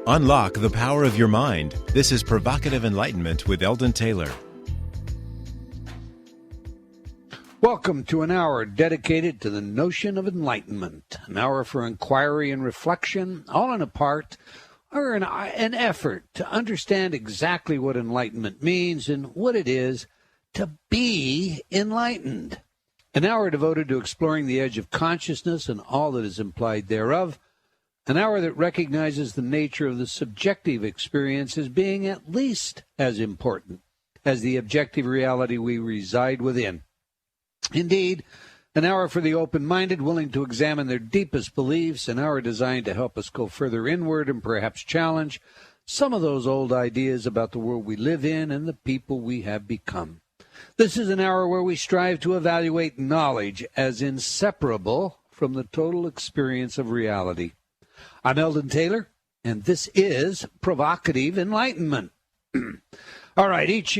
Unlock the power of your mind. This is Provocative Enlightenment with Eldon Taylor. Welcome to an hour dedicated to the notion of enlightenment, an hour for inquiry and reflection, all in a part or an effort to understand exactly what enlightenment means and what it is to be enlightened. An hour devoted to exploring the edge of consciousness and all that is implied thereof. An hour that recognizes the nature of the subjective experience as being at least as important as the objective reality we reside within. Indeed, an hour for the open-minded, willing to examine their deepest beliefs, an hour designed to help us go further inward and perhaps challenge some of those old ideas about the world we live in and the people we have become. This is an hour where we strive to evaluate knowledge as inseparable from the total experience of reality. I'm Eldon Taylor, and this is Provocative Enlightenment. All right, each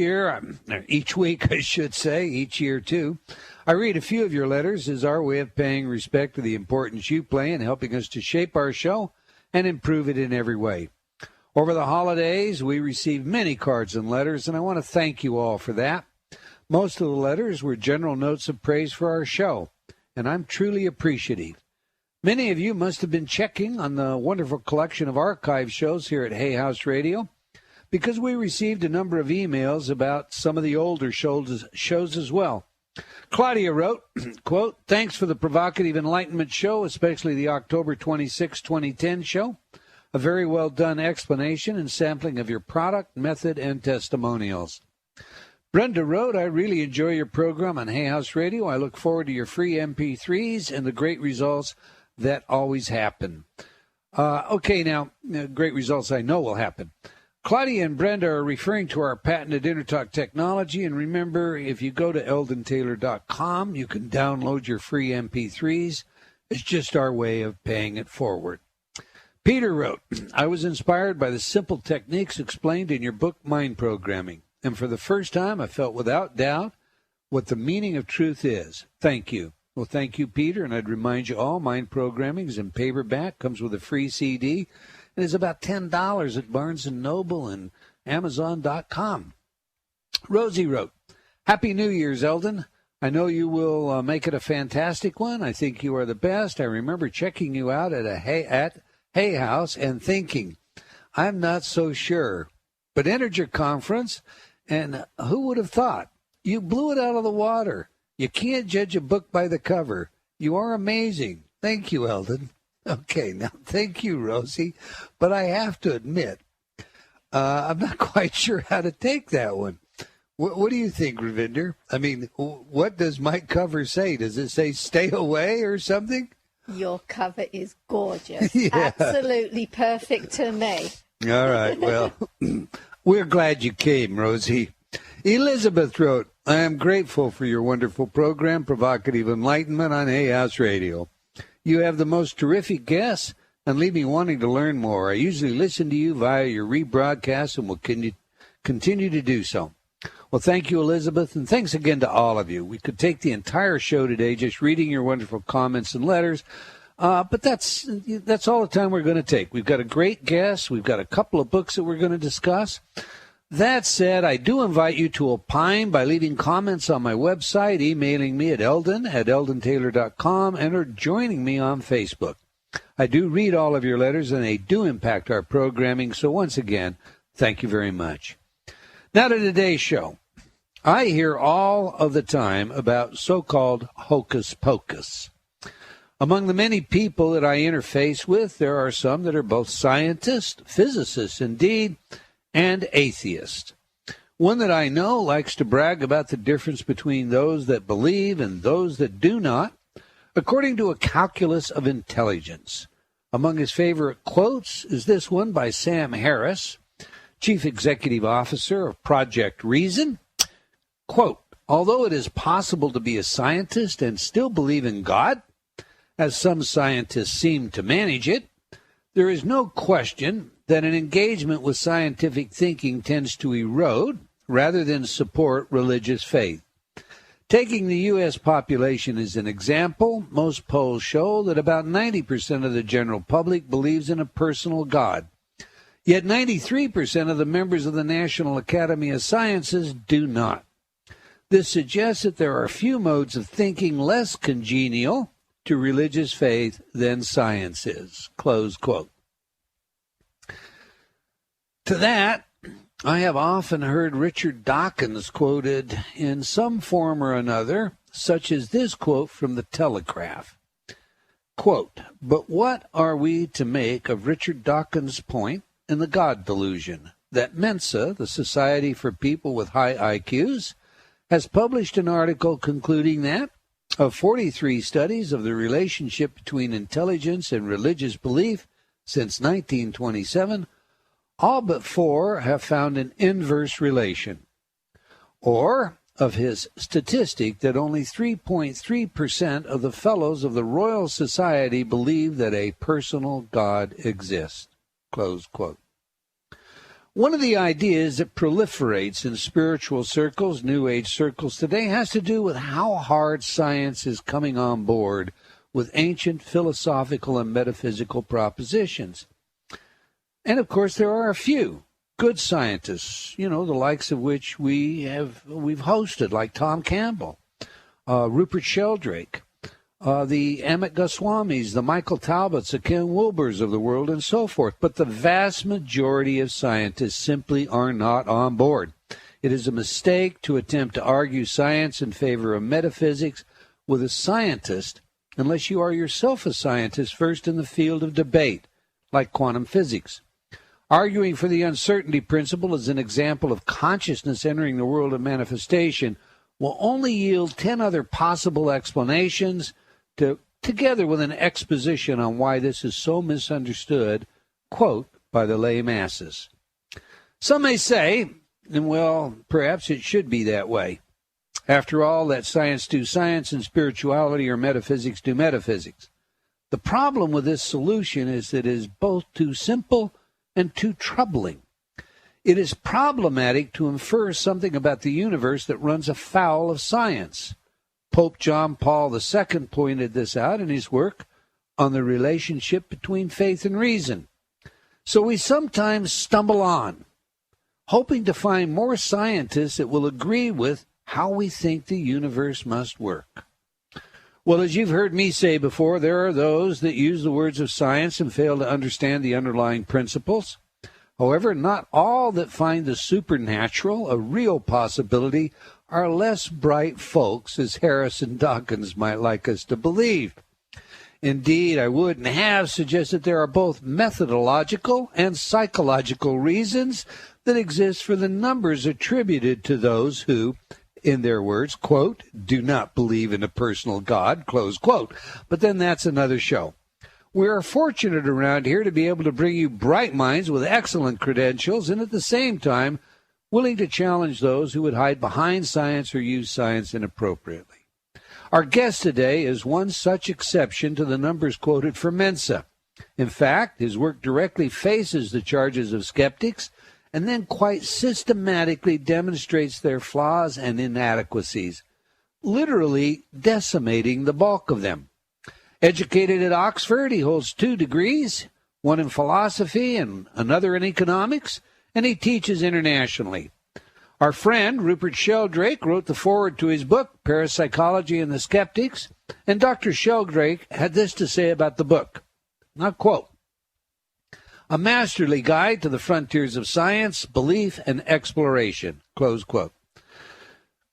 week, I should say, each year too, I read a few of your letters as our way of paying respect to the importance you play in helping us to shape our show and improve it in every way. Over the holidays, we received many cards and letters, and I want to thank you all for that. Most of the letters were general notes of praise for our show, and I'm truly appreciative. Many of you must have been checking on the wonderful collection of archive shows here at Hay House Radio because we received a number of emails about some of the older shows as well. Claudia wrote, quote, "Thanks for the Provocative Enlightenment show, especially the October 26, 2010 show. A very well done explanation and sampling of your product, method, and testimonials." Brenda wrote, "I really enjoy your program on Hay House Radio. I look forward to your free MP3s and the great results that always happen." Now, great results I know will happen. Claudia and Brenda are referring to our patented InterTalk technology, and remember, if you go to eldontaylor.com, you can download your free MP3s. It's just our way of paying it forward. Peter wrote, "I was inspired by the simple techniques explained in your book, Mind Programming, and for the first time, I felt without doubt what the meaning of truth is. Thank you." Well, thank you, Peter, and I'd remind you all, Mind Programming is in paperback, comes with a free CD, and is about $10 at Barnes & Noble and Amazon.com. Rosie wrote, "Happy New Year's, Eldon. I know you will make it a fantastic one. I think you are the best. I remember checking you out at Hay House and thinking, I'm not so sure, but entered your conference, and who would have thought? You blew it out of the water. You can't judge a book by the cover. You are amazing. Thank you, Eldon." Okay, now, thank you, Rosie. But I have to admit, I'm not quite sure how to take that one. What do you think, Ravinder? I mean, what does my cover say? Does it say stay away or something? Your cover is gorgeous. Yeah. Absolutely perfect to me. All right, well, we're glad you came, Rosie. Elizabeth wrote, "I am grateful for your wonderful program, Provocative Enlightenment on Hay House Radio. You have the most terrific guests and leave me wanting to learn more. I usually listen to you via your rebroadcast and will continue to do so." Well, thank you, Elizabeth, and thanks again to all of you. We could take the entire show today just reading your wonderful comments and letters, but that's all the time we're going to take. We've got a great guest. We've got a couple of books that we're going to discuss. That said, I do invite you to opine by leaving comments on my website, emailing me at eldon@eldontaylor.com, and or joining me on Facebook. I do read all of your letters, and they do impact our programming. So once again, thank you very much. Now to today's show. I hear all of the time about so-called hocus pocus. Among the many people that I interface with, there are some that are both scientists, physicists indeed, and atheists. One that I know likes to brag about the difference between those that believe and those that do not, according to a calculus of intelligence. Among his favorite quotes is this one by Sam Harris, Chief Executive Officer of Project Reason. Quote, "Although it is possible to be a scientist and still believe in God, as some scientists seem to manage it, there is no question that an engagement with scientific thinking tends to erode rather than support religious faith. Taking the U.S. population as an example, most polls show that about 90% of the general public believes in a personal God. Yet 93% of the members of the National Academy of Sciences do not. This suggests that there are few modes of thinking less congenial to religious faith than science is. Close quote. To that, I have often heard Richard Dawkins quoted in some form or another, such as this quote from the Telegraph. Quote, "But what are we to make of Richard Dawkins' point in the God Delusion, that Mensa, the Society for People with High IQs, has published an article concluding that of 43 studies of the relationship between intelligence and religious belief since 1927, all but 4 have found an inverse relation." Or of his statistic that only 3.3% of the fellows of the Royal Society believe that a personal God exists. Close quote. One of the ideas that proliferates in spiritual circles, New Age circles today, has to do with how hard science is coming on board with ancient philosophical and metaphysical propositions. And of course, there are a few good scientists, the likes of which we've hosted, like Tom Campbell, Rupert Sheldrake, the Amit Goswamis, the Michael Talbots, the Ken Wilbers of the world, and so forth. But the vast majority of scientists simply are not on board. It is a mistake to attempt to argue science in favor of metaphysics with a scientist unless you are yourself a scientist first in the field of debate, like quantum physics. Arguing for the uncertainty principle as an example of consciousness entering the world of manifestation will only yield 10 other possible explanations together with an exposition on why this is so misunderstood, quote, by the lay masses. Some may say, and well, perhaps it should be that way. After all, let science do science and spirituality or metaphysics do metaphysics. The problem with this solution is that it is both too simple and too troubling. It is problematic to infer something about the universe that runs afoul of science. Pope John Paul II pointed this out in his work on the relationship between faith and reason. So we sometimes stumble on, hoping to find more scientists that will agree with how we think the universe must work. Well, as you've heard me say before, there are those that use the words of science and fail to understand the underlying principles. However, not all that find the supernatural a real possibility are less bright folks, as Harrison Dawkins might like us to believe. Indeed, I would and have suggested there are both methodological and psychological reasons that exist for the numbers attributed to those who, in their words, quote, do not believe in a personal God, close quote. But then that's another show. We are fortunate around here to be able to bring you bright minds with excellent credentials and at the same time willing to challenge those who would hide behind science or use science inappropriately. Our guest today is one such exception to the numbers quoted for Mensa. In fact, his work directly faces the charges of skeptics and then quite systematically demonstrates their flaws and inadequacies, literally decimating the bulk of them. Educated at Oxford, he holds 2 degrees, one in philosophy and another in economics, and he teaches internationally. Our friend, Rupert Sheldrake, wrote the foreword to his book, Parapsychology and the Skeptics, and Dr. Sheldrake had this to say about the book. Now, quote, "A masterly guide to the frontiers of science, belief, and exploration," close quote.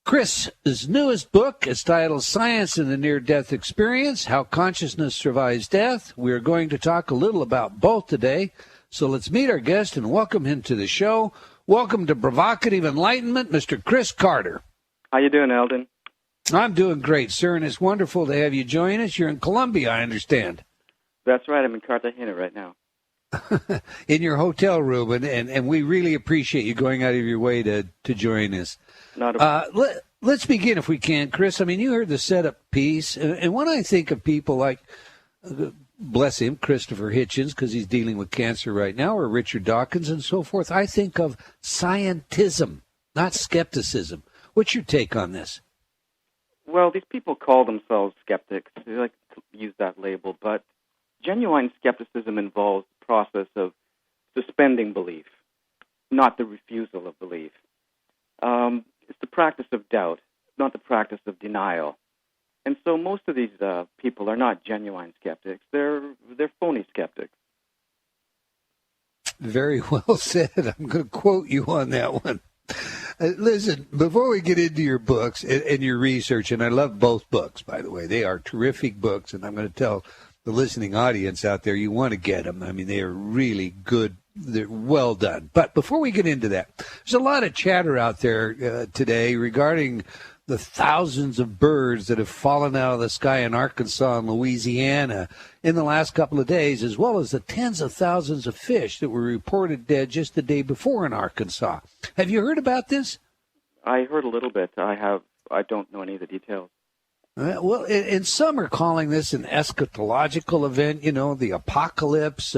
Chris's newest book is titled Science in the Near-Death Experience, How Consciousness Survives Death. We are going to talk a little about both today, so let's meet our guest and welcome him to the show. Welcome to Provocative Enlightenment, Mr. Chris Carter. How you doing, Eldon? I'm doing great, sir, and it's wonderful to have you join us. You're in Colombia, I understand. That's right. I'm in Cartagena right now. In your hotel room, and we really appreciate you going out of your way to join us. Let's begin, if we can, Chris. I mean, you heard the setup piece, and when I think of people like, bless him, Christopher Hitchens, because he's dealing with cancer right now, or Richard Dawkins and so forth, I think of scientism, not skepticism. What's your take on this? Well, these people call themselves skeptics. They like to use that label, but genuine skepticism involves the process of suspending belief, not the refusal of belief. It's the practice of doubt, not the practice of denial. And so most of these people are not genuine skeptics. They're phony skeptics. Very well said. I'm going to quote you on that one. Listen, before we get into your books and your research, and I love both books, by the way. They are terrific books, and I'm going to tell the listening audience out there you want to get them. I mean, they are really good. They're well done. But before we get into that, there's a lot of chatter out there today regarding the thousands of birds that have fallen out of the sky in Arkansas and Louisiana in the last couple of days, as well as the tens of thousands of fish that were reported dead just the day before in Arkansas. Have you heard about this? I heard a little bit. I don't know any of the details. Well, and some are calling this an eschatological event, the apocalypse,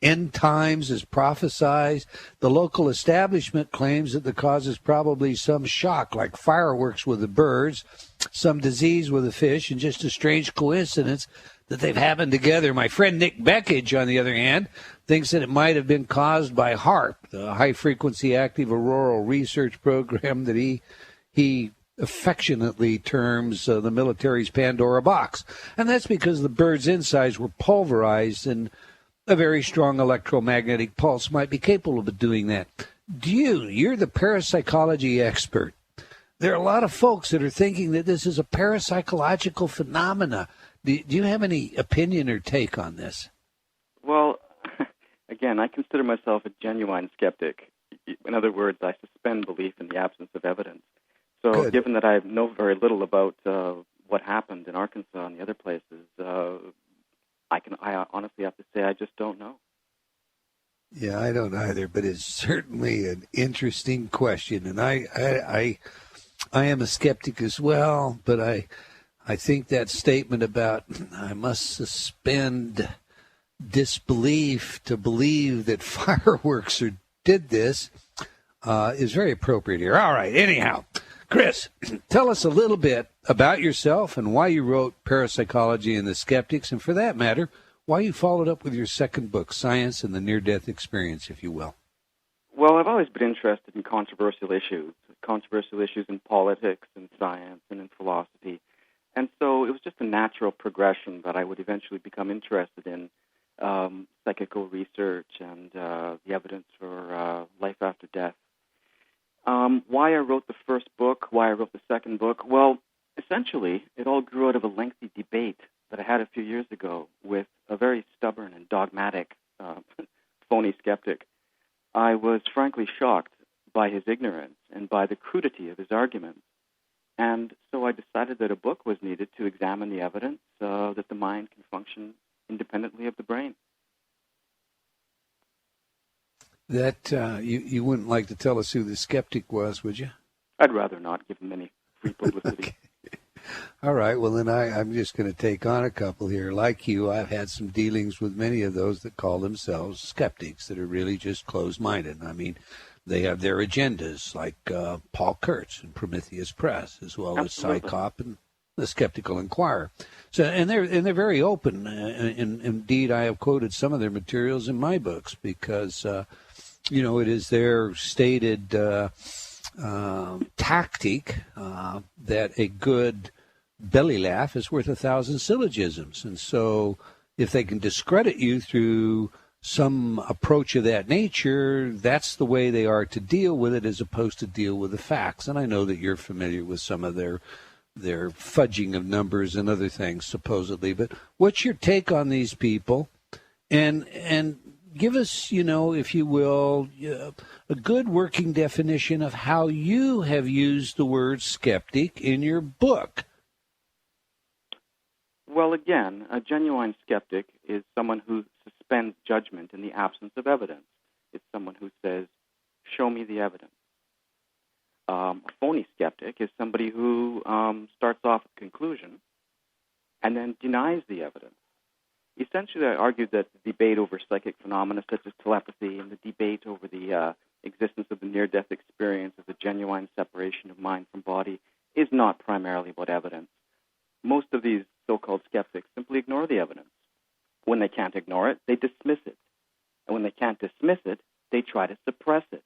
end times is prophesied. The local establishment claims that the cause is probably some shock, like fireworks with the birds, some disease with the fish, and just a strange coincidence that they've happened together. My friend Nick Beckage, on the other hand, thinks that it might have been caused by HAARP, the High-Frequency Active Auroral Research Program that he affectionately terms the military's Pandora box. And that's because the birds' insides were pulverized and a very strong electromagnetic pulse might be capable of doing that. You're the parapsychology expert. There are a lot of folks that are thinking that this is a parapsychological phenomena. Do you have any opinion or take on this? Well, again, I consider myself a genuine skeptic. In other words, I suspend belief in the absence of evidence. So Good. Given that I know very little about what happened in Arkansas and the other places, I honestly have to say I just don't know. Yeah, I don't either, but it's certainly an interesting question. And I am a skeptic as well, but I think that statement about I must suspend disbelief to believe that fireworks did this is very appropriate here. All right, anyhow. Chris, tell us a little bit about yourself and why you wrote Parapsychology and the Skeptics, and for that matter, why you followed up with your second book, Science and the Near-Death Experience, if you will. Well, I've always been interested in controversial issues in politics and science and in philosophy. And so it was just a natural progression that I would eventually become interested in psychical research and the evidence for life after death. Why I wrote the first book, why I wrote the second book, well, essentially, it all grew out of a lengthy debate that I had a few years ago with a very stubborn and dogmatic, phony skeptic. I was frankly shocked by his ignorance and by the crudity of his arguments. And so I decided that a book was needed to examine the evidence that the mind can function independently of the brain. That you wouldn't like to tell us who the skeptic was, would you? I'd rather not give him any free publicity. Okay. All right. Well, then I'm just going to take on a couple here. Like you, I've had some dealings with many of those that call themselves skeptics that are really just closed-minded. I mean, they have their agendas, like Paul Kurtz and Prometheus Press, as well Absolutely. as PsyCop and the Skeptical Inquirer. So, and they're very open. And indeed, I have quoted some of their materials in my books because, it is their stated tactic that a good belly laugh is worth 1,000 syllogisms. And so if they can discredit you through some approach of that nature, that's the way they are to deal with it as opposed to deal with the facts. And I know that you're familiar with some of their fudging of numbers and other things, supposedly. But what's your take on these people? And give us, if you will, a good working definition of how you have used the word skeptic in your book. Well, again, a genuine skeptic is someone who suspends judgment in the absence of evidence. It's someone who says, show me the evidence. A phony skeptic is somebody who starts off with a conclusion and then denies the evidence. Essentially, I argued that the debate over psychic phenomena such as telepathy and the debate over the existence of the near-death experience as a genuine separation of mind from body is not primarily about evidence. Most of these so-called skeptics simply ignore the evidence. When they can't ignore it, they dismiss it. And when they can't dismiss it, they try to suppress it.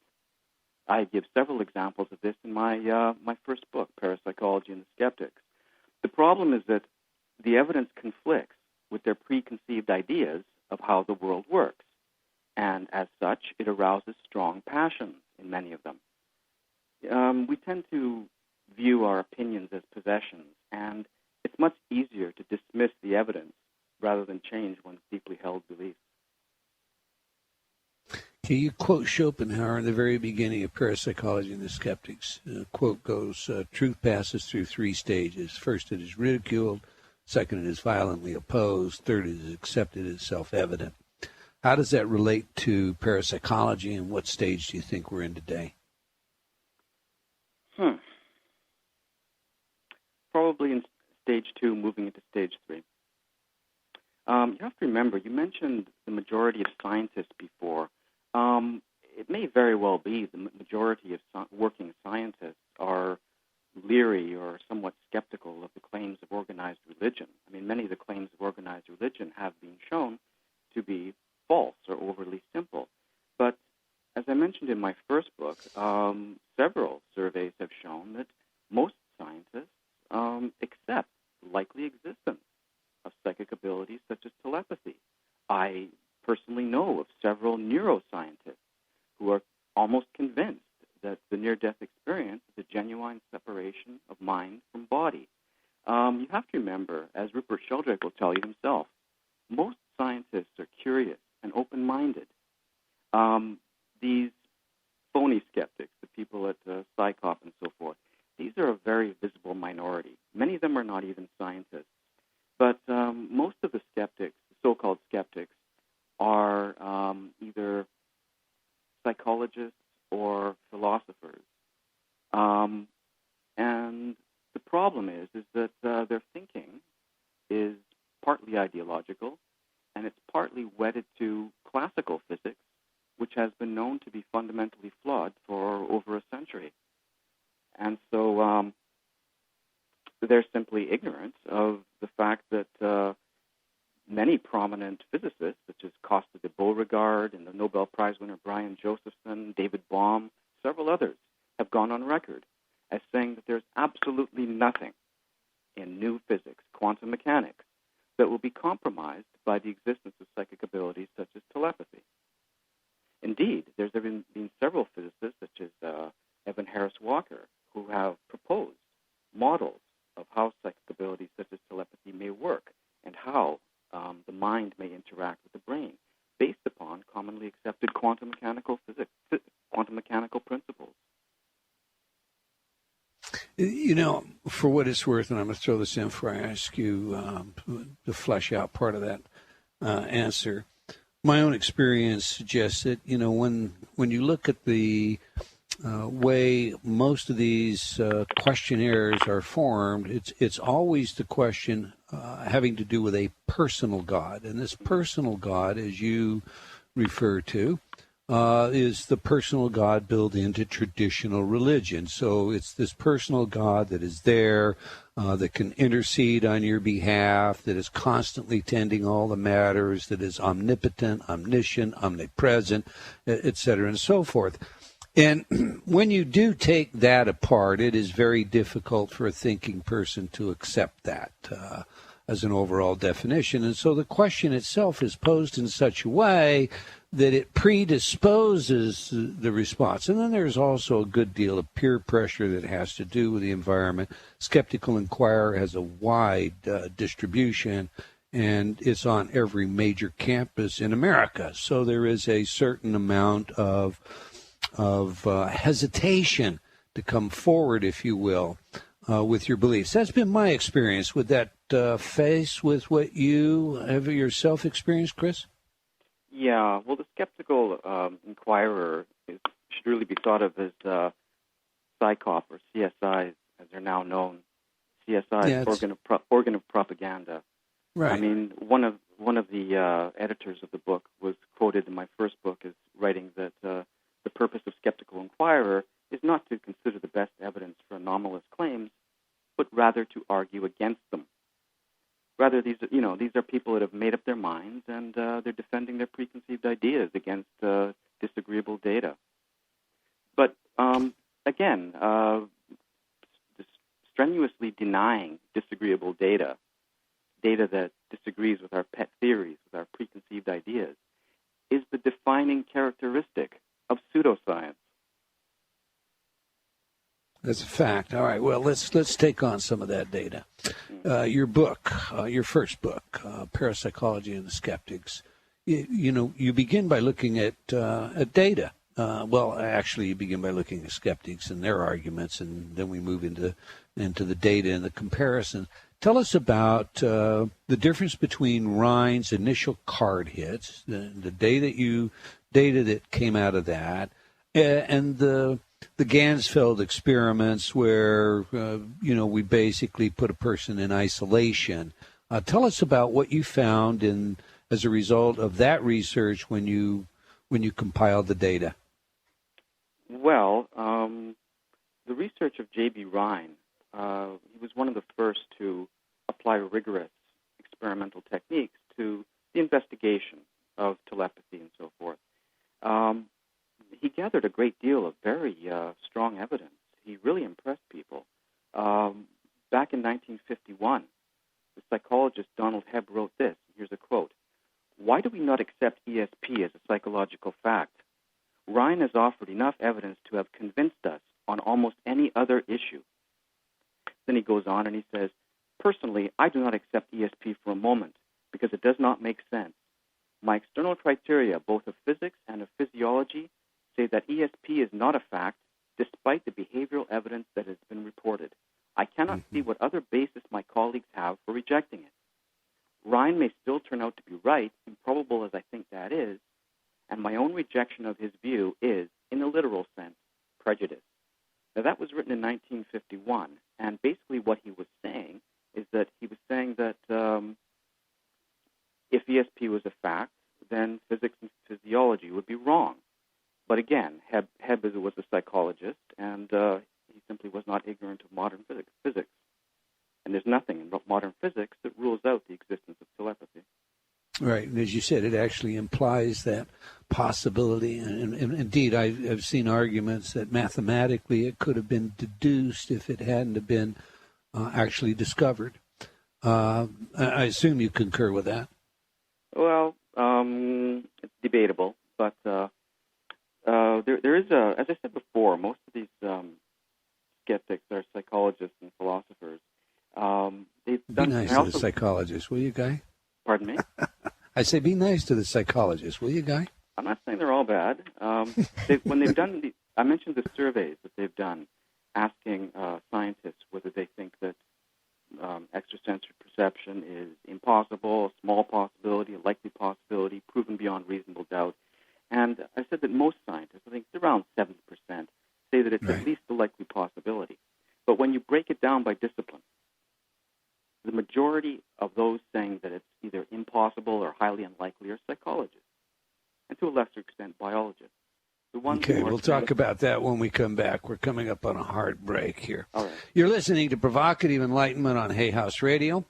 I give several examples of this in my first book, Parapsychology and the Skeptics. The problem is that the evidence conflicts with their preconceived ideas of how the world works. And as such, it arouses strong passions in many of them. We tend to view our opinions as possessions, and it's much easier to dismiss the evidence rather than change one's deeply held beliefs. Okay, you quote Schopenhauer in the very beginning of Parapsychology and the Skeptics. The quote goes, truth passes through three stages. First, it is ridiculed. Second, it is violently opposed. Third, it is accepted as self-evident. How does that relate to parapsychology, and what stage do you think we're in today? Probably in stage 2, moving into stage 3. You have to remember, you mentioned the majority of scientists before. It may very well be the majority of working scientists are leery or somewhat skeptical of the claims of organized religion. I mean, many of the claims of organized religion have been shown to be false or overly simple. But as I mentioned in my first book, several surveys have shown that most scientists accept the likely existence of psychic abilities such as telepathy. I personally know of several neuroscientists who are almost convinced that the near-death experience is a genuine separation of mind from body. You have to remember, as Rupert Sheldrake will tell you himself, most scientists are curious and open-minded. These phony skeptics, the people at Psychop and so forth, these are a very visible minority. Many of them are not even scientists. But most of the skeptics, the so-called skeptics, are either psychologists or philosophers. And the problem is that their thinking is partly ideological, and it's partly wedded to classical physics, which has been known to be fundamentally flawed for over a century. And so they're simply ignorant of the fact that many prominent physicists, such as Costa de Beauregard and the Nobel Prize winner Brian Josephson, David Bohm, several others, have gone on record as saying that there's absolutely nothing in new physics, quantum mechanics, that will be compromised by the existence of psychic abilities such as telepathy. Indeed, there's been several physicists, such as Evan Harris Walker, who have proposed models of how psychic abilities such as telepathy may work and how the mind may interact with the brain, based upon commonly accepted quantum mechanical principles. You know, for what it's worth, and I'm going to throw this in before I ask you to flesh out part of that answer, my own experience suggests that, you know, when you look at the way most of these questionnaires are formed, it's always the question having to do with a personal God. And this personal God, as you refer to, is the personal God built into traditional religion. So it's this personal God that is there, that can intercede on your behalf, that is constantly tending all the matters, that is omnipotent, omniscient, omnipresent, et cetera, and so forth. And when you do take that apart, it is very difficult for a thinking person to accept that as an overall definition. And so the question itself is posed in such a way that it predisposes the response. And then there's also a good deal of peer pressure that has to do with the environment. Skeptical Inquirer has a wide distribution, and it's on every major campus in America. So there is a certain amount of hesitation to come forward, if you will, with your beliefs. That's been my experience. Would that face with what you have yourself experienced, Chris? Yeah, well, the Skeptical Inquirer should really be thought of as Psychop, or CSI, as they're now known. CSI, organ of propaganda. Right. I mean, one of the editors of the book was quoted in my first book as writing that the purpose of Skeptical Inquirer is not to consider the best evidence for anomalous claims, but rather to argue against them. whether these are people that have made up their minds and they're defending their preconceived ideas against disagreeable data. But again, strenuously denying disagreeable data that disagrees with our pet theories, with our preconceived ideas, is the defining characteristic of pseudoscience. That's a fact. All right. Well, let's take on some of that data. Your book, your first book, Parapsychology and the Skeptics. You begin by looking at data. Actually, you begin by looking at skeptics and their arguments, and then we move into the data and the comparison. Tell us about the difference between Rhine's initial card hits, the data that came out of that, and the Gansfeld experiments where we basically put a person in isolation. Tell us about what you found as a result of that research when you compiled the data. Well, the research of J.B. Rhine, he was one of the first to apply rigorous experimental techniques to the investigation of telepathy and so forth. He gathered a great deal of very strong evidence. He really impressed people. Back in 1951, the psychologist Donald Hebb wrote this. Here's a quote. "Why do we not accept ESP as a psychological fact? Rhine has offered enough evidence to have convinced us on almost any other issue." Then he goes on and he says, "Personally, I do not accept ESP for a moment because it does not make sense. My external criteria, both of physics and of physiology, say that ESP is not a fact despite the behavioral evidence that has been reported. I cannot see what other basis my colleagues have for rejecting it. Rhine may still turn out to be right, improbable as I think that is, and my own rejection of his view is, in a literal sense, prejudice." Now, that was written in 1951, and basically what he was saying is that he was saying that if ESP was a fact, then physics and physiology would be wrong. But again, Hebb was a psychologist, and he simply was not ignorant of modern physics. And there's nothing in modern physics that rules out the existence of telepathy. Right. And as you said, it actually implies that possibility. And indeed, I've seen arguments that mathematically it could have been deduced if it hadn't have been actually discovered. I assume you concur with that. Well, it's debatable, but there is as I said before, most of these skeptics are psychologists and philosophers. They've done, be nice to the psychologist, will you, Guy? Pardon me? I say be nice to the psychologist, will you, Guy? I'm not saying they're all bad. When they've done I mentioned the surveys that they've done, asking scientists whether they think that extrasensory perception is impossible, a small possibility, a likely possibility, proven beyond reasonable doubt. And I said that most scientists, I think it's around 70%, say that it's at least a likely possibility. But when you break it down by discipline, the majority of those saying that it's either impossible or highly unlikely are psychologists, and to a lesser extent, biologists. Okay, we'll talk about that when we come back. We're coming up on a hard break here. All right. You're listening to Provocative Enlightenment on Hay House Radio.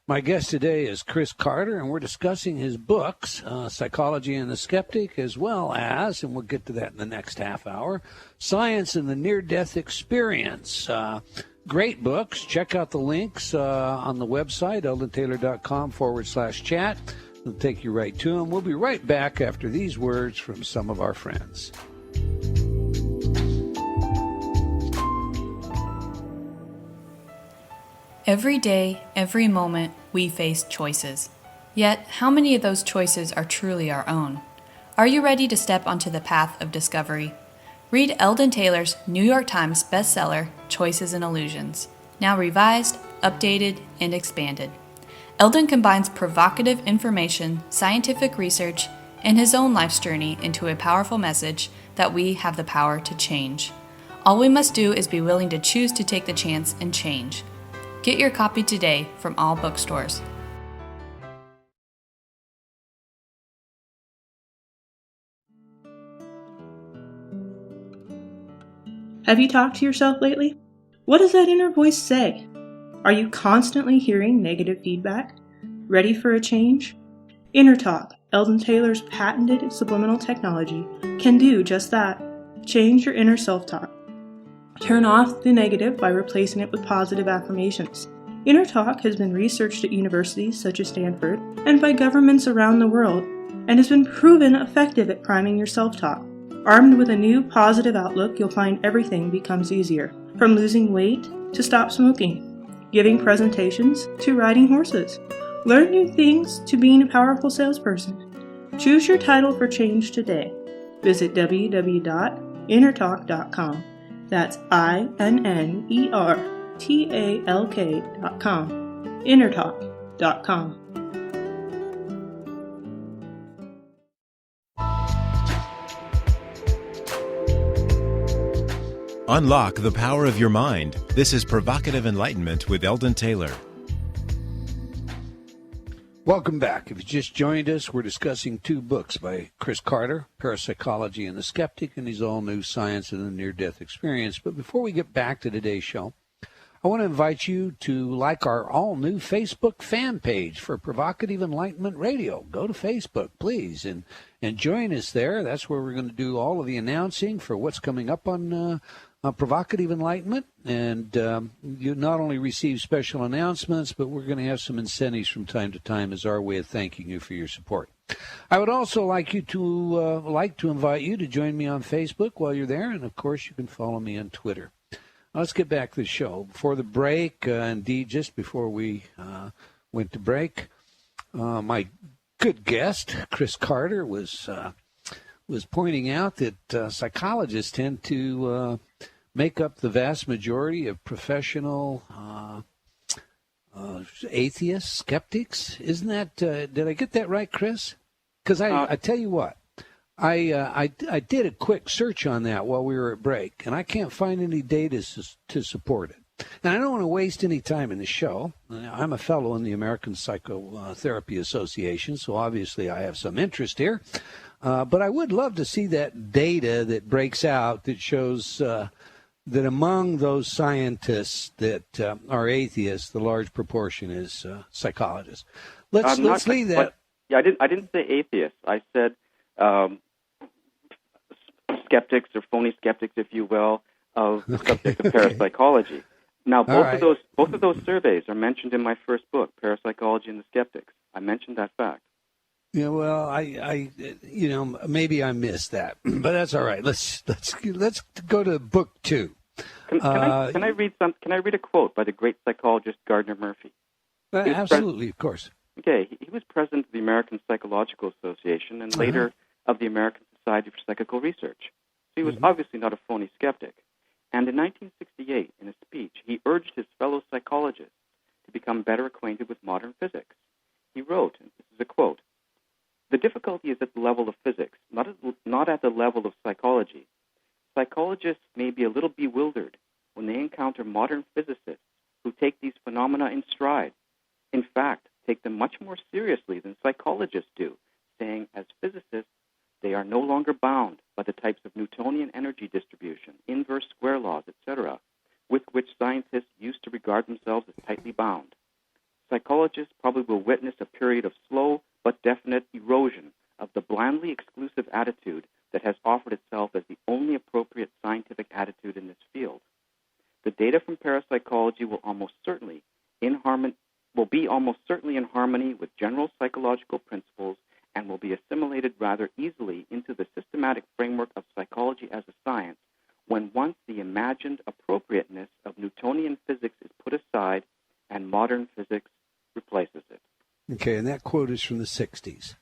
My guest today is Chris Carter, and we're discussing his books, Psychology and the Skeptic, as well as, and we'll get to that in the next half hour, Science and the Near-Death Experience. Great books. Check out the links on the website, eldontaylor.com/chat. It'll take you right to them. We'll be right back after these words from some of our friends. Every day, every moment, we face choices. Yet, how many of those choices are truly our own? Are you ready to step onto the path of discovery? Read Eldon Taylor's New York Times bestseller, Choices and Illusions, now revised, updated, and expanded. Eldon combines provocative information, scientific research, and his own life's journey into a powerful message that we have the power to change. All we must do is be willing to choose to take the chance and change. Get your copy today from all bookstores. Have you talked to yourself lately? What does that inner voice say? Are you constantly hearing negative feedback? Ready for a change? Inner Talk, Eldon Taylor's patented subliminal technology, can do just that. Change your inner self-talk. Turn off the negative by replacing it with positive affirmations. Inner Talk has been researched at universities such as Stanford and by governments around the world, and has been proven effective at priming your self-talk. Armed with a new positive outlook, you'll find everything becomes easier, from losing weight to stop smoking, giving presentations to riding horses. Learn new things to being a powerful salesperson. Choose your title for change today. Visit www.innertalk.com. That's INNERTALK.com. Innertalk.com. Unlock the power of your mind. This is Provocative Enlightenment with Eldon Taylor. Welcome back. If you just joined us, we're discussing two books by Chris Carter, Parapsychology and the Skeptic, and his all-new Science and the Near-Death Experience. But before we get back to today's show, I want to invite you to like our all-new Facebook fan page for Provocative Enlightenment Radio. Go to Facebook, please, and join us there. That's where we're going to do all of the announcing for what's coming up on Provocative Enlightenment, and you not only receive special announcements, but we're going to have some incentives from time to time as our way of thanking you for your support. I would also like to invite you to join me on Facebook while you're there, and of course you can follow me on Twitter. Let's get back to the show. Before the break, indeed just before we went to break, my good guest, Chris Carter, was pointing out that psychologists tend to make up the vast majority of professional atheists, skeptics. Isn't that, did I get that right, Chris? Because I tell you what, I did a quick search on that while we were at break, and I can't find any data to support it. And I don't want to waste any time in the show. I'm a fellow in the American Psychotherapy Association, so obviously I have some interest here. But I would love to see that data that breaks out that shows that among those scientists that are atheists, the large proportion is psychologists. Let's leave that. Yeah, I didn't say atheists. I said skeptics or phony skeptics, if you will, of the subject of parapsychology. Now, both of those surveys are mentioned in my first book, Parapsychology and the Skeptics. I mentioned that fact. Yeah, well, I maybe I missed that, but that's all right. Let's go to book two. Can I read a quote by the great psychologist Gardner Murphy? Absolutely, of course. Okay, he was president of the American Psychological Association and later of the American Society for Psychical Research. So he was obviously not a phony skeptic. And in 1968, in a speech, he urged his fellow psychologists to become better acquainted with modern physics. He wrote, and this is a quote, "The difficulty is at the level of physics, not at the level of psychology. Psychologists may be a little bewildered when they encounter modern physicists who take these phenomena in stride. In fact, take them much more seriously than psychologists do, saying, as physicists, they are no longer bound by the types of Newtonian energy distribution, inverse square laws, etc., with which scientists used to regard themselves as tightly bound. Psychologists probably will witness a period of slow but definite erosion of the blandly exclusive attitude that has offered itself as the only appropriate scientific attitude in this field. The data from parapsychology will be almost certainly in harmony with general psychological principles and will be assimilated rather easily into the systematic framework of psychology as a science when once the imagined appropriateness of Newtonian physics is put aside and modern physics replaces it." Okay, and that quote is from the 60s.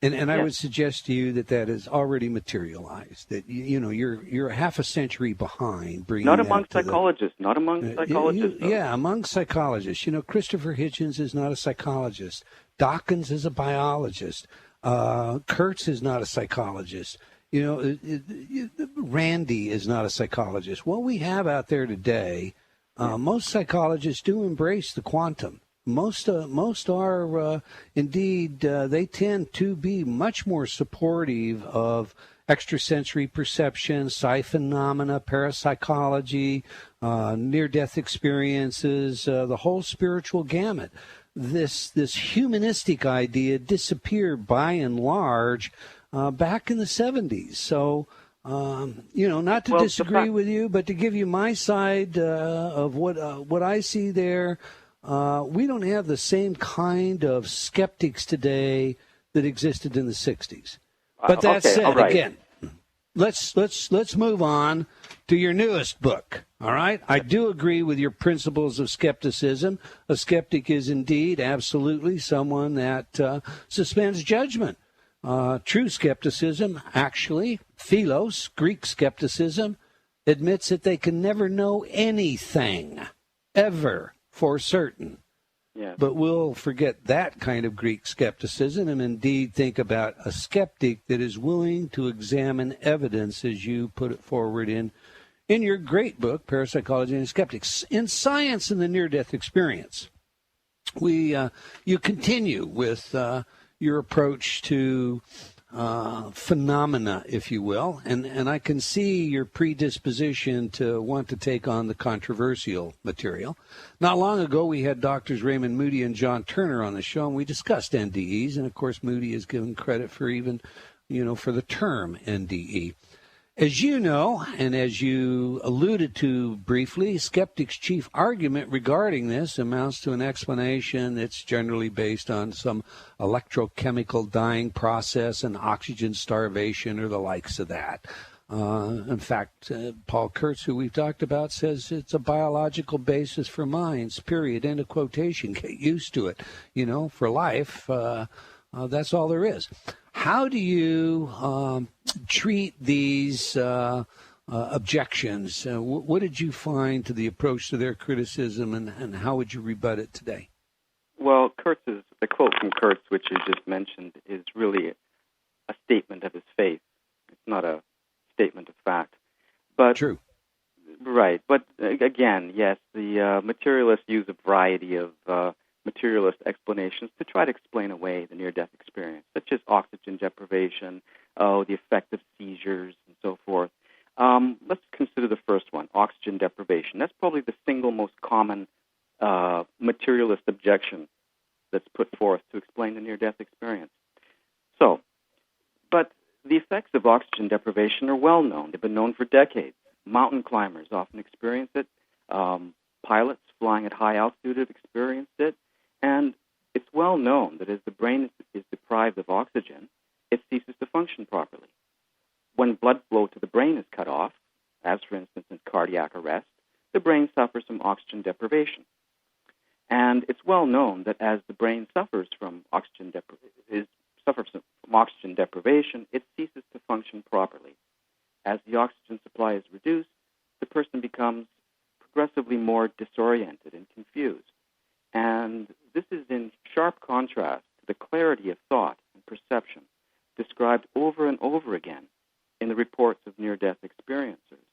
And yes. I would suggest to you that is already materialized, that you're a half a century behind bringing not among psychologists. Yeah, among psychologists. Christopher Hitchens is not a psychologist. Dawkins is a biologist. Kurtz is not a psychologist. Randy is not a psychologist. What we have out there today, most psychologists do embrace the quantum. Most are indeed. They tend to be much more supportive of extrasensory perception, psi phenomena, parapsychology, near-death experiences, the whole spiritual gamut. this humanistic idea disappeared by and large back in the 70s. So, not to disagree with you, but to give you my side of what I see there, we don't have the same kind of skeptics today that existed in the 60s. But that said, again, let's move on to your newest book. All right. I do agree with your principles of skepticism. A skeptic is indeed absolutely someone that suspends judgment. True skepticism, actually, philos, Greek skepticism, admits that they can never know anything, ever, for certain. Yes. But we'll forget that kind of Greek skepticism and indeed think about a skeptic that is willing to examine evidence, as you put it forward in your great book, Parapsychology and Skeptics. In Science and the Near-Death Experience, you continue with your approach to phenomena, if you will, and I can see your predisposition to want to take on the controversial material. Not long ago, we had Doctors Raymond Moody and John Turner on the show, and we discussed NDEs, and of course, Moody is given credit for even, for the term NDE. As you know, and as you alluded to briefly, skeptics' chief argument regarding this amounts to an explanation that's generally based on some electrochemical dying process and oxygen starvation or the likes of that. In fact, Paul Kurtz, who we've talked about, says it's a biological basis for minds, period, end of quotation. Get used to it. For life, that's all there is. How do you treat these objections? What did you find to the approach to their criticism, and how would you rebut it today? Well, the quote from Kurtz, which you just mentioned, is really a statement of his faith. It's not a statement of fact. But true. Right. But again, yes, the materialists use a variety of materialist explanations to try to explain away the near-death experience, such as oxygen deprivation, the effect of seizures, and so forth. Let's consider the first one, oxygen deprivation. That's probably the single most common materialist objection that's put forth to explain the near-death experience. But the effects of oxygen deprivation are well known. They've been known for decades. Mountain climbers often experience it. Pilots flying at high altitude have experienced it. And it's well known that as the brain is deprived of oxygen, it ceases to function properly. When blood flow to the brain is cut off, as for instance in cardiac arrest, the brain suffers from oxygen deprivation. And it's well known that as the brain suffers from oxygen deprivation, it ceases to function properly. As the oxygen supply is reduced, the person becomes progressively more disoriented and confused. And this is in sharp contrast to the clarity of thought and perception described over and over again in the reports of near-death experiencers.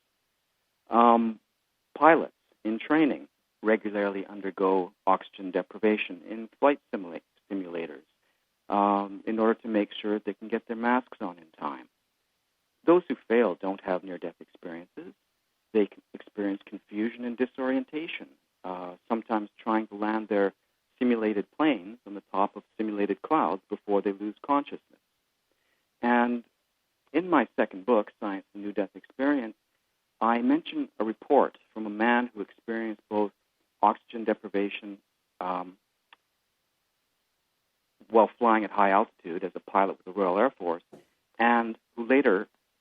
Pilots in training regularly undergo oxygen deprivation in flight simulators in order to make sure they can get their masks on in time. Those who fail don't have near-death experiences. They can experience confusion and disorientation, sometimes trying to land their simulated planes on the top of simulated clouds before they lose consciousness. And in my second book, Science and Near-Death Experience, I mention a report from a man who experienced both oxygen deprivation while flying at high altitude as a pilot with the Royal Air Force, and who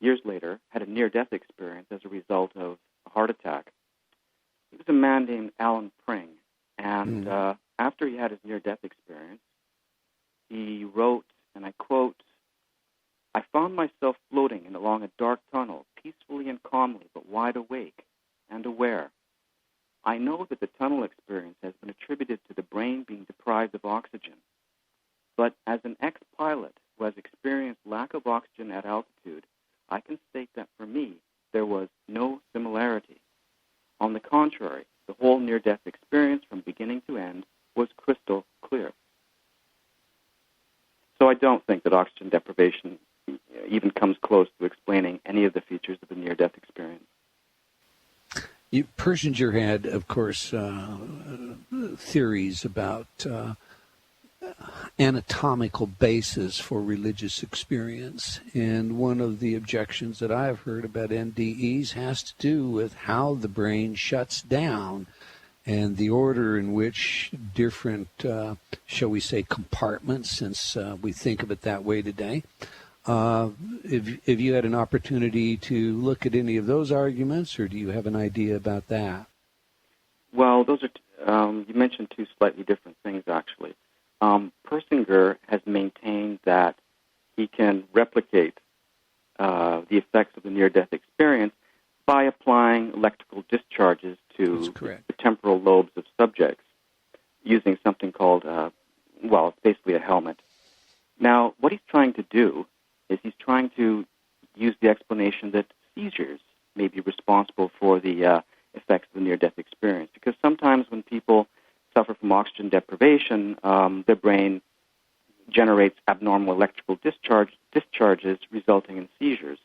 years later, had a near-death experience as a result of a heart attack. He was a man named Alan Pring, and after he had his near-death experience, he wrote, and I quote, "I found myself floating along a dark tunnel, peacefully and calmly, but wide awake and aware. I know that the tunnel experience has been attributed to the brain being deprived of oxygen. But as an ex-pilot who has experienced lack of oxygen at altitude, I can state that for me, there was no similarity. On the contrary, the whole near-death experience from beginning to end was crystal clear." So I don't think that oxygen deprivation even comes close to explaining any of the features of the near-death experience. Persinger had, of course, theories about anatomical basis for religious experience. And one of the objections that I've heard about NDEs has to do with how the brain shuts down and the order in which different, shall we say, compartments, since we think of it that way today. If you had an opportunity to look at any of those arguments, or do you have an idea about that? Well, those are, you mentioned two slightly different things, actually. Persinger has maintained that he can replicate the effects of the near-death experience by applying electrical discharges to the temporal lobes of subjects using something called, well, it's basically a helmet. Now, what he's trying to do is he's trying to use the explanation that seizures may be responsible for the effects of the near-death experience, because sometimes when people suffer from oxygen deprivation, their brain generates abnormal electrical discharges resulting in seizures.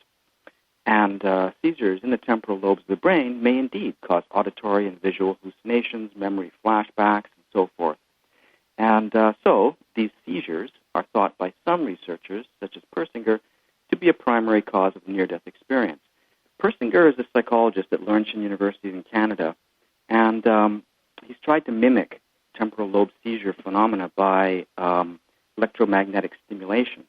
And seizures in the temporal lobes of the brain may indeed cause auditory and visual hallucinations, memory flashbacks, and so forth. And so these seizures are thought by some researchers, such as Persinger, to be a primary cause of the near-death experience. Persinger is a psychologist at Laurentian University in Canada, and he's tried to mimic temporal lobe seizure phenomena by electromagnetic stimulation.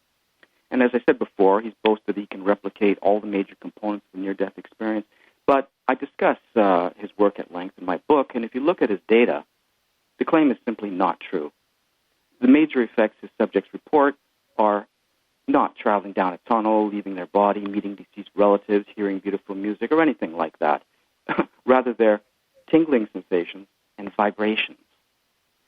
And as I said before, he's boasted that he can replicate all the major components of the near-death experience. But I discuss his work at length in my book, and if you look at his data, the claim is simply not true. The major effects his subjects report are not traveling down a tunnel, leaving their body, meeting deceased relatives, hearing beautiful music, or anything like that. Rather, they're tingling sensations and vibrations.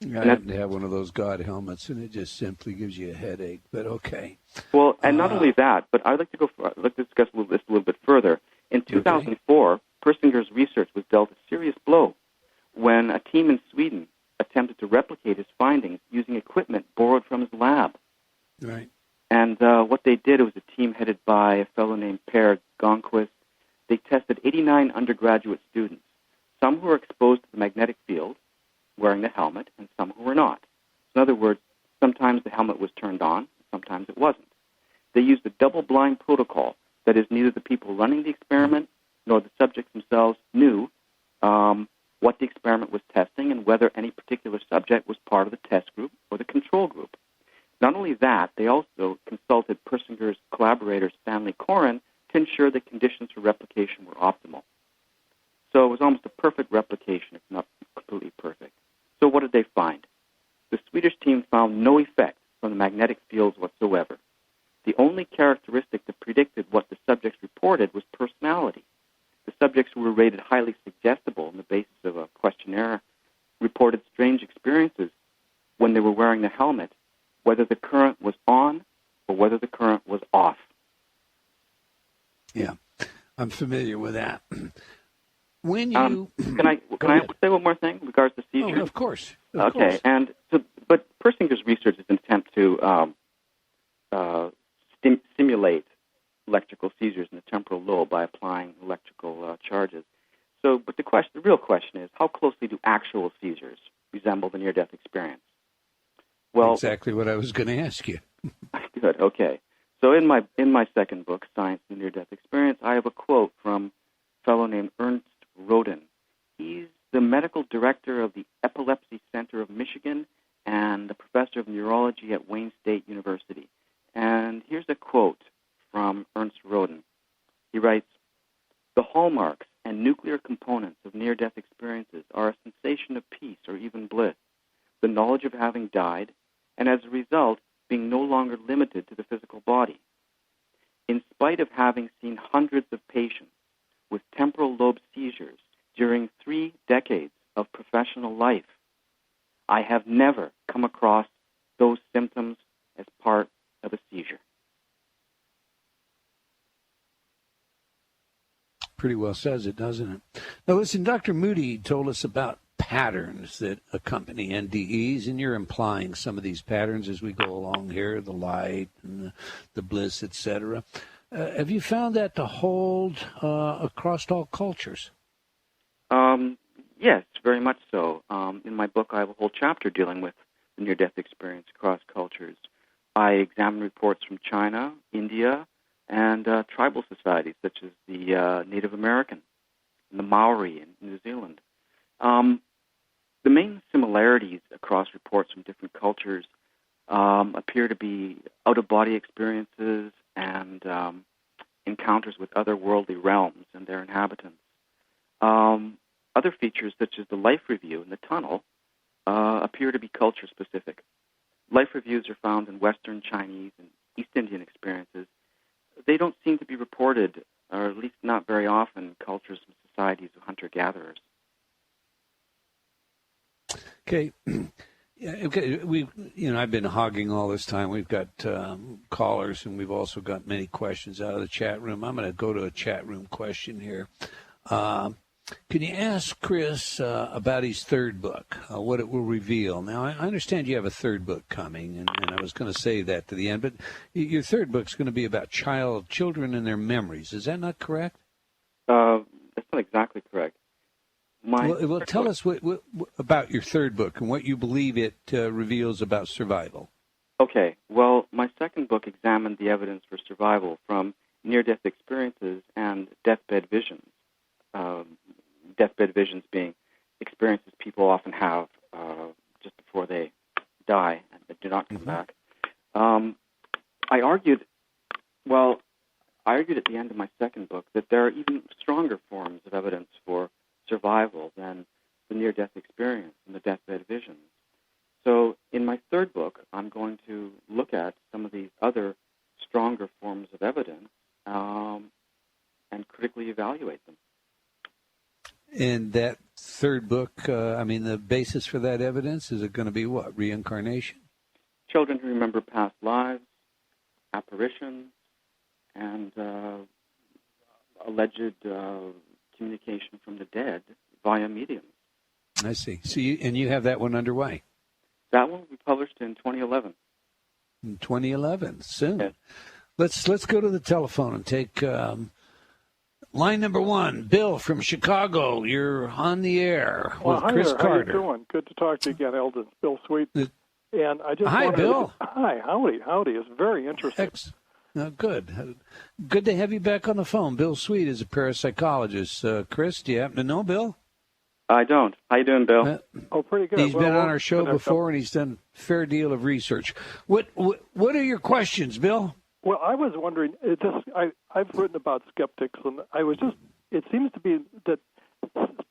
I happen to have one of those God helmets, and it just simply gives you a headache, but okay. Well, and not only that, but I'd like to discuss this a little bit further. In 2004, Persinger's research was dealt a serious blow when a team in Sweden attempted to replicate his findings using equipment borrowed from his lab. Right. And what they did, it was a team headed by a fellow named Per Gonquist. They tested 89 undergraduate students, some who were exposed to the magnetic field, wearing the helmet, and some who were not. In other words, sometimes the helmet was turned on, sometimes it wasn't. They used a double-blind protocol. That is, neither the people running the experiment nor the subjects themselves knew what the experiment was testing and whether any particular subject was part of the test group or the control group. Not only that, they also consulted Persinger's collaborator Stanley Coren to ensure that conditions for replication were optimal. So it was almost a perfect replication, if not completely perfect. So what did they find? The Swedish team found no effect from the magnetic fields whatsoever. The only characteristic that predicted what the subjects reported was personality. The subjects who were rated highly suggestible on the basis of a questionnaire reported strange experiences when they were wearing the helmet, whether the current was on or whether the current was off. Yeah, I'm familiar with that. When you can I say one more thing in regards to seizures? Oh, of course. Okay, and so, but Persinger's research is an attempt to simulate electrical seizures in the temporal lobe by applying electrical charges. So, but the real question is, how closely do actual seizures resemble the near-death experience? Well, exactly what I was going to ask you. Good. Okay. So in my second book, Science and the Near-Death Experience, I have a quote from a fellow named Ernst Roden. He's the medical director of the Epilepsy Center of Michigan and the professor of neurology at Wayne State University. And here's a quote from Ernst Roden. He writes, "The hallmarks and nuclear components of near-death experiences are a sensation of peace or even bliss, the knowledge of having died, and as a result, being no longer limited to the physical body. In spite of having seen hundreds of patients with temporal lobe seizures during 3 decades of professional life, I have never come across those symptoms as part of a seizure." Pretty well says it, doesn't it? Now listen, Dr. Moody told us about patterns that accompany NDEs, and you're implying some of these patterns as we go along here, the light and the bliss, etc. Have you found that to hold across all cultures? Yes, very much so. In my book, I have a whole chapter dealing with the near-death experience across cultures. I examine reports from China, India, and tribal societies such as the Native American and the Maori in New Zealand. The main similarities across reports from different cultures appear to be out-of-body experiences and encounters with otherworldly realms and their inhabitants. Other features, such as the life review in the tunnel, appear to be culture-specific. Life reviews are found in Western Chinese and East Indian experiences. They don't seem to be reported, or at least not very often, in cultures and societies of hunter-gatherers. Okay. Yeah, okay. I've been hogging all this time. We've got callers, and we've also got many questions out of the chat room. I'm going to go to a chat room question here. Can you ask Chris about his third book, what it will reveal? Now, I understand you have a third book coming, and I was going to say that to the end, but your third book's going to be about children and their memories. Is that not correct? That's not exactly correct. Well, tell us what about your third book and what you believe it reveals about survival. Okay. Well, my second book examined the evidence for survival from near-death experiences and deathbed visions. Deathbed visions being experiences people often have just before they die and they do not come back. I argued at the end of my second book that there are even stronger forms of evidence for survival than the near-death experience and the deathbed visions. So in my third book, I'm going to look at some of these other stronger forms of evidence and critically evaluate them. And that third book, the basis for that evidence, is it going to be what? Reincarnation? Children who remember past lives, apparitions, and alleged communication from the dead via mediums. I see. So you have that one underway? That one will be published in 2011. In 2011, soon. Yes. Let's go to the telephone and take line number one. Bill from Chicago, you're on the air with Chris Carter. How you doing? Good to talk to you again, Eldon. Bill Sweet. And I just Hi, Bill. Hi, howdy. It's very interesting. Good. Good to have you back on the phone. Bill Sweet is a parapsychologist. Chris, do you happen to know Bill? I don't. How you doing, Bill? Pretty good. He's been on our show before, and he's done a fair deal of research. What are your questions, Bill? Well, I was wondering, I've written about skeptics, and it seems to be that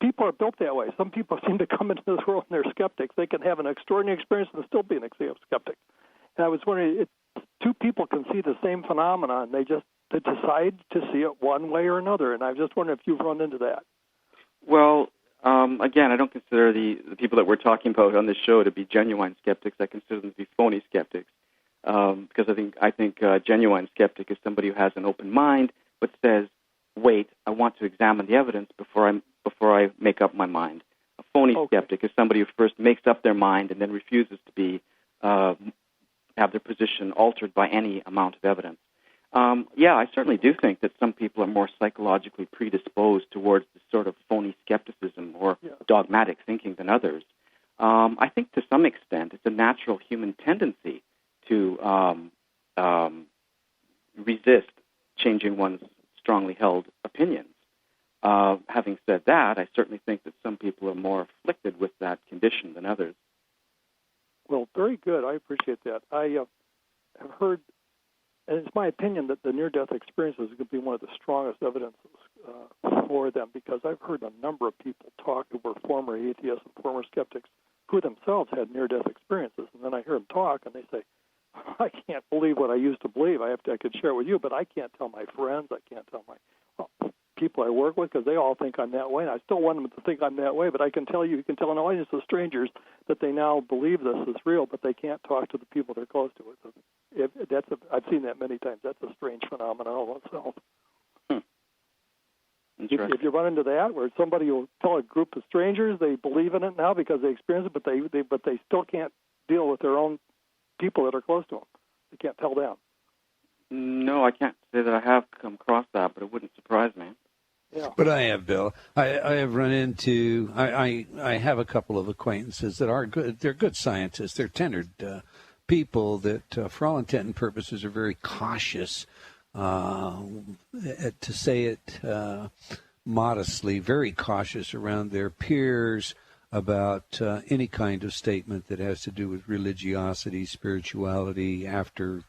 people are built that way. Some people seem to come into this world and they're skeptics. They can have an extraordinary experience and still be an skeptic. And I was wondering, two people can see the same phenomenon. They decide to see it one way or another. And I was just wondering if you've run into that. Well, again, I don't consider the people that we're talking about on this show to be genuine skeptics. I consider them to be phony skeptics. Because I think a genuine skeptic is somebody who has an open mind but says, "Wait, I want to examine the evidence before I make up my mind." A phony skeptic is somebody who first makes up their mind and then refuses to be have their position altered by any amount of evidence. I certainly do think that some people are more psychologically predisposed towards this sort of phony skepticism or dogmatic thinking than others. I think to some extent it's a natural human tendency to resist changing one's strongly held opinions. Having said that, I certainly think that some people are more afflicted with that condition than others. Well, very good. I appreciate that. I have heard, and it's my opinion that the near-death experience is going to be one of the strongest evidences for them, because I've heard a number of people talk who were former atheists and former skeptics who themselves had near-death experiences, and then I hear them talk, and they say, "I can't believe what I used to believe. I could share it with you, but I can't tell my friends. I can't tell my people I work with, because they all think I'm that way. And I still want them to think I'm that way, but I can tell you can tell an audience of strangers that they now believe this is real, but they can't talk to the people they're close to. I've seen that many times. That's a strange phenomenon all itself. If you run into that, where somebody will tell a group of strangers they believe in it now because they experience it, but they still can't deal with their own people that are close to them. They can't tell them. No, I can't say that I have come across that, but it wouldn't surprise me. Yeah. But I have, Bill. I have run into. I have a couple of acquaintances that are good. They're good scientists. They're tenured people that, for all intent and purposes, are very cautious. To say it modestly, very cautious around their peers about any kind of statement that has to do with religiosity, spirituality, after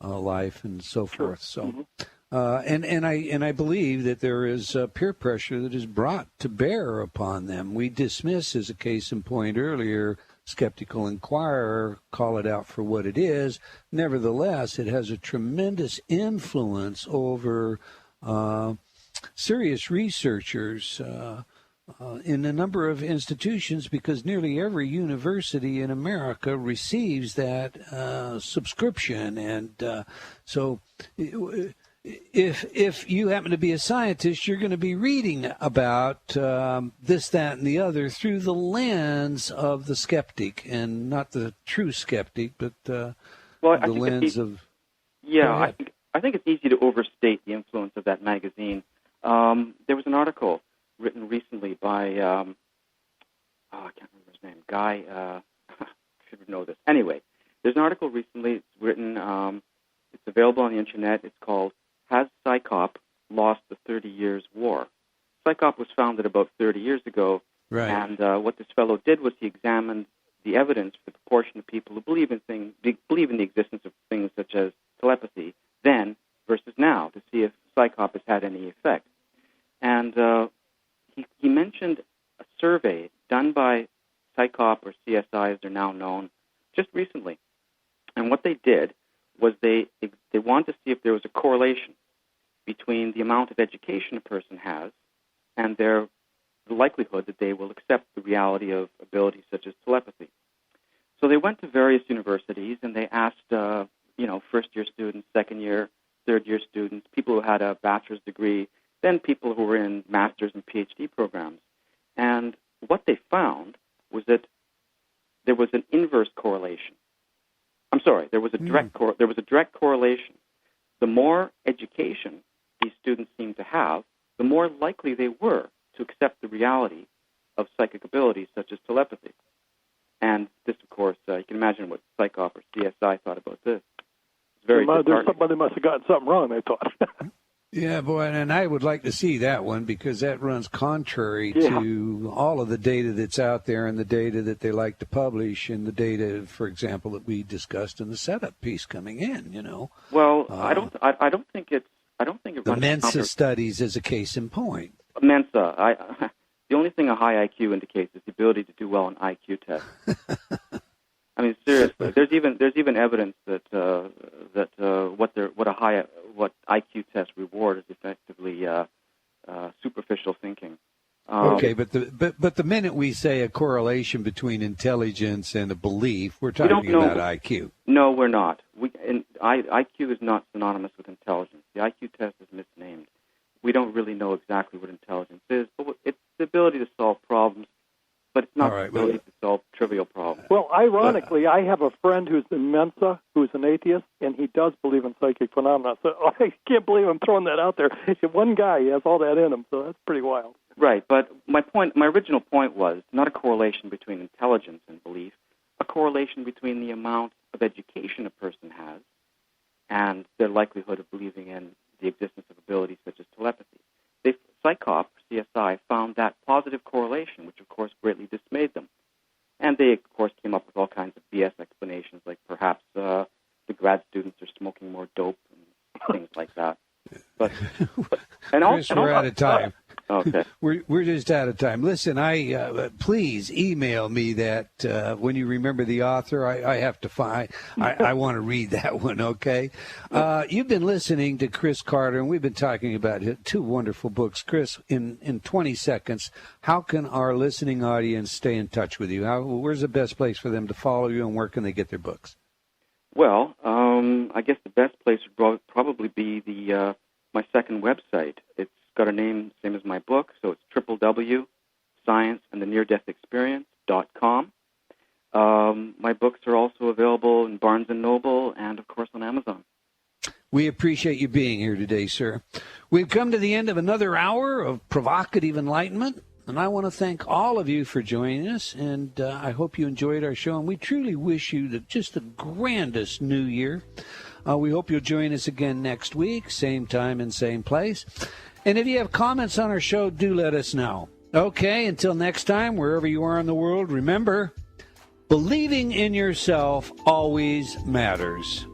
life, and so forth. So, and I believe that there is peer pressure that is brought to bear upon them. We dismiss, as a case in point earlier, Skeptical Inquirer, call it out for what it is. Nevertheless, it has a tremendous influence over serious researchers in a number of institutions, because nearly every university in America receives that subscription. And so if you happen to be a scientist, you're going to be reading about this, that, and the other through the lens of the skeptic, and not the true skeptic, but the lens of... Yeah, I think it's easy to overstate the influence of that magazine. There was an article written recently by, I can't remember his name, Guy, should know this. Anyway, there's an article recently, it's written, it's available on the internet, it's called Has Psychop Lost the 30 Years' War? Psychop was founded about 30 years ago, right. And what this fellow did was he examined the evidence for the proportion of people who believe in the existence of things such as telepathy then versus now, to see if Psychop has had any effect. And he mentioned a survey done by Psychop, or CSI as they're now known, just recently. And what they did was they wanted to see if there was a correlation between the amount of education a person has and the likelihood that they will accept the reality of abilities such as telepathy. So they went to various universities and they asked, first-year students, second-year, third-year students, people who had a bachelor's degree, then people who were in master's and PhD programs. And what they found was that there was an inverse correlation. I'm sorry, there was a direct correlation. The more education these students seemed to have, the more likely they were to accept the reality of psychic abilities such as telepathy. And this, of course, you can imagine what Psychop or CSI thought about this. It's very somebody must have gotten something wrong, they thought. Yeah, boy, and I would like to see that one, because that runs contrary to all of the data that's out there, and the data that they like to publish, and the data, for example, that we discussed in the setup piece coming in. Well, I don't think it. The Mensa studies is a case in point. Mensa, the only thing a high IQ indicates is the ability to do well on IQ tests. I mean, seriously, there's even evidence that what IQ tests reward is effectively superficial thinking. Okay, but the minute we say a correlation between intelligence and a belief, we're talking about IQ. No, we're not. IQ is not synonymous with intelligence. The IQ test is misnamed. We don't really know exactly what intelligence is, but it's the ability to solve problems, but it's not the ability to solve trivial problems. Well, ironically, I have a friend who's in Mensa, who's an atheist, and he does believe in psychic phenomena. So I can't believe I'm throwing that out there. One guy, he has all that in him, so that's pretty wild. Right, but my original point was not a correlation between intelligence and belief, a correlation between the amount of education a person has and their likelihood of believing in the existence of abilities such as telepathy. Psychop, CSI, found that positive correlation, which of course greatly dismayed them. And they, of course, came up with all kinds of BS explanations, like perhaps the grad students are smoking more dope and things like that. But Chris, we're out of time. Okay. We're just out of time. Listen, please email me that when you remember the author. I have to find. I want to read that one. Okay. You've been listening to Chris Carter, and we've been talking about two wonderful books. Chris, in 20 seconds, how can our listening audience stay in touch with you? Where's the best place for them to follow you, and where can they get their books? Well, I guess the best place would probably be my second website. It's got a name same as my book, so it's www.scienceandthenear-death-experience.com. My books are also available in Barnes & Noble and, of course, on Amazon. We appreciate you being here today, sir. We've come to the end of another hour of provocative enlightenment, and I want to thank all of you for joining us, and I hope you enjoyed our show, and we truly wish you just the grandest new year. We hope you'll join us again next week, same time and same place. And if you have comments on our show, do let us know. Okay, until next time, wherever you are in the world, remember, believing in yourself always matters.